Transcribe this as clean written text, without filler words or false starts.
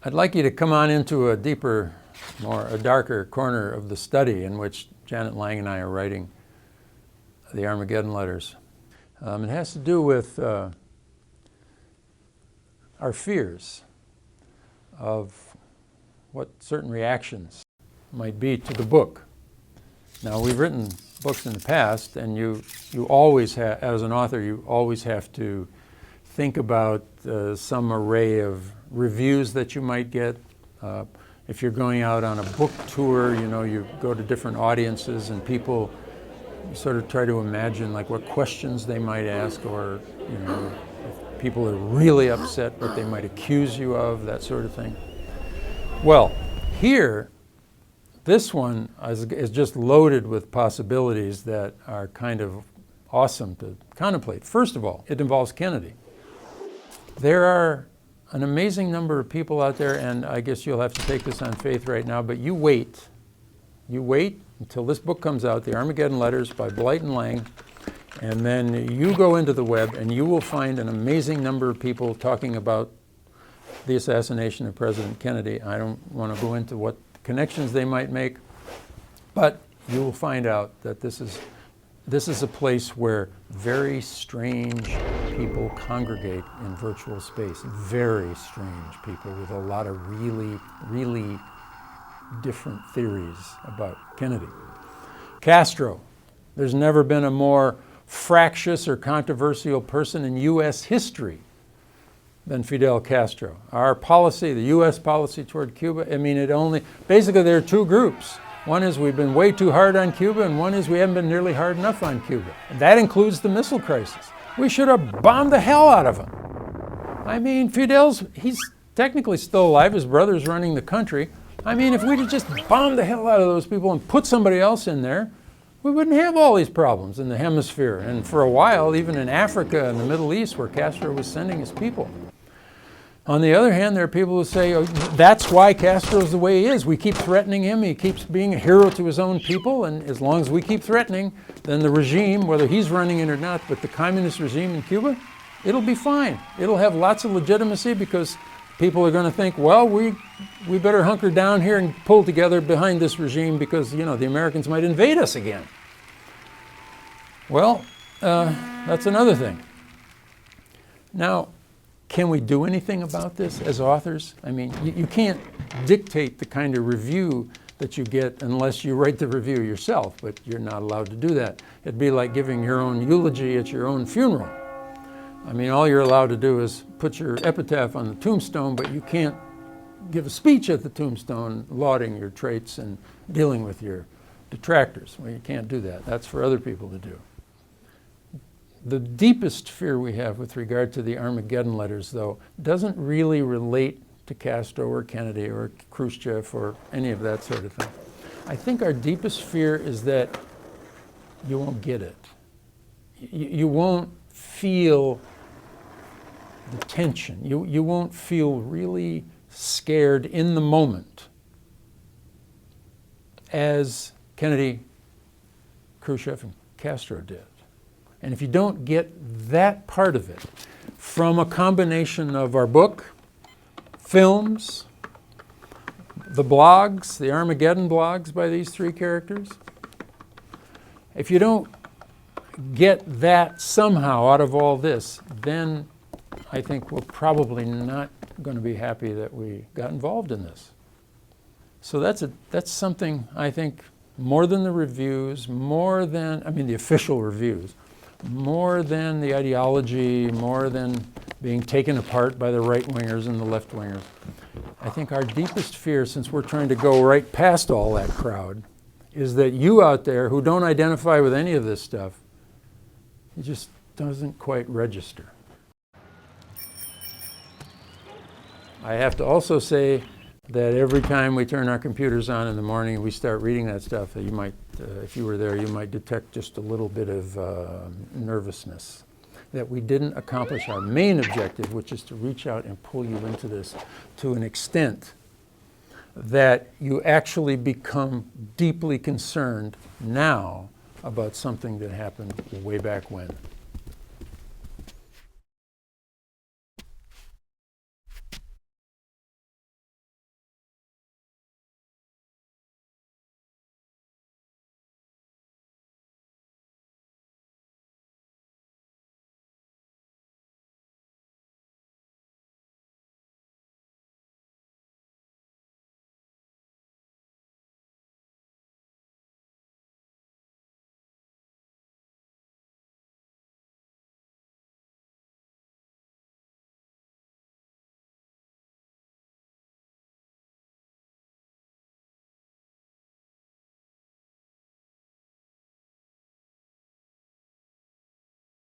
I'd like you to come on into a deeper, a darker corner of the study in which Janet Lang and I are writing the Armageddon letters. It has to do with our fears of what certain reactions might be to the book. Now, we've written books in the past, and you always have, as an author, you always have to think about some array of reviews that you might get. If you're going out on a book tour, you go to different audiences, and people, you sort of try to imagine like what questions they might ask, or if people are really upset, what they might accuse you of, that sort of thing. Well, here, this one is just loaded with possibilities that are kind of awesome to contemplate. First of all, it involves Kennedy. There are an amazing number of people out there, and I guess you'll have to take this on faith right now, but you wait until this book comes out, The Armageddon Letters by Blight and Lang, and then you go into the web and you will find an amazing number of people talking about the assassination of President Kennedy. I don't want to go into what connections they might make, but you will find out that this is a place where very strange people congregate in virtual space. Very strange people with a lot of really, really different theories about Kennedy. Castro. There's never been a more fractious or controversial person in U.S. history than Fidel Castro. Our policy, the U.S. policy toward Cuba, basically there are two groups. One is we've been way too hard on Cuba, and one is we haven't been nearly hard enough on Cuba. And that includes the missile crisis. We should have bombed the hell out of him. He's technically still alive. His brother's running the country. If we'd have just bombed the hell out of those people and put somebody else in there, we wouldn't have all these problems in the hemisphere. And for a while, even in Africa and the Middle East, where Castro was sending his people. On the other hand, there are people who say, oh, that's why Castro's the way he is. We keep threatening him. He keeps being a hero to his own people. And as long as we keep threatening, then the regime, whether he's running it or not, but the communist regime in Cuba, it'll be fine. It'll have lots of legitimacy because people are going to think, well, we better hunker down here and pull together behind this regime because, the Americans might invade us again. Well, that's another thing. Now, can we do anything about this as authors? You can't dictate the kind of review that you get unless you write the review yourself, but you're not allowed to do that. It'd be like giving your own eulogy at your own funeral. All you're allowed to do is put your epitaph on the tombstone, but you can't give a speech at the tombstone lauding your traits and dealing with your detractors. Well, you can't do that. That's for other people to do. The deepest fear we have with regard to the Armageddon letters, though, doesn't really relate to Castro or Kennedy or Khrushchev or any of that sort of thing. I think our deepest fear is that you won't get it. You won't feel the tension. You won't feel really scared in the moment as Kennedy, Khrushchev, and Castro did. And if you don't get that part of it from a combination of our book, films, the blogs, the Armageddon blogs by these three characters, if you don't get that somehow out of all this, then I think we're probably not going to be happy that we got involved in this. So that's something I think more than the reviews, more than, the official reviews, more than the ideology, more than being taken apart by the right-wingers and the left-wingers. I think our deepest fear, since we're trying to go right past all that crowd, is that you out there who don't identify with any of this stuff, it just doesn't quite register. I have to also say that every time we turn our computers on in the morning and we start reading that stuff, that you might, if you were there, you might detect just a little bit of nervousness, that we didn't accomplish our main objective, which is to reach out and pull you into this to an extent that you actually become deeply concerned now about something that happened way back when.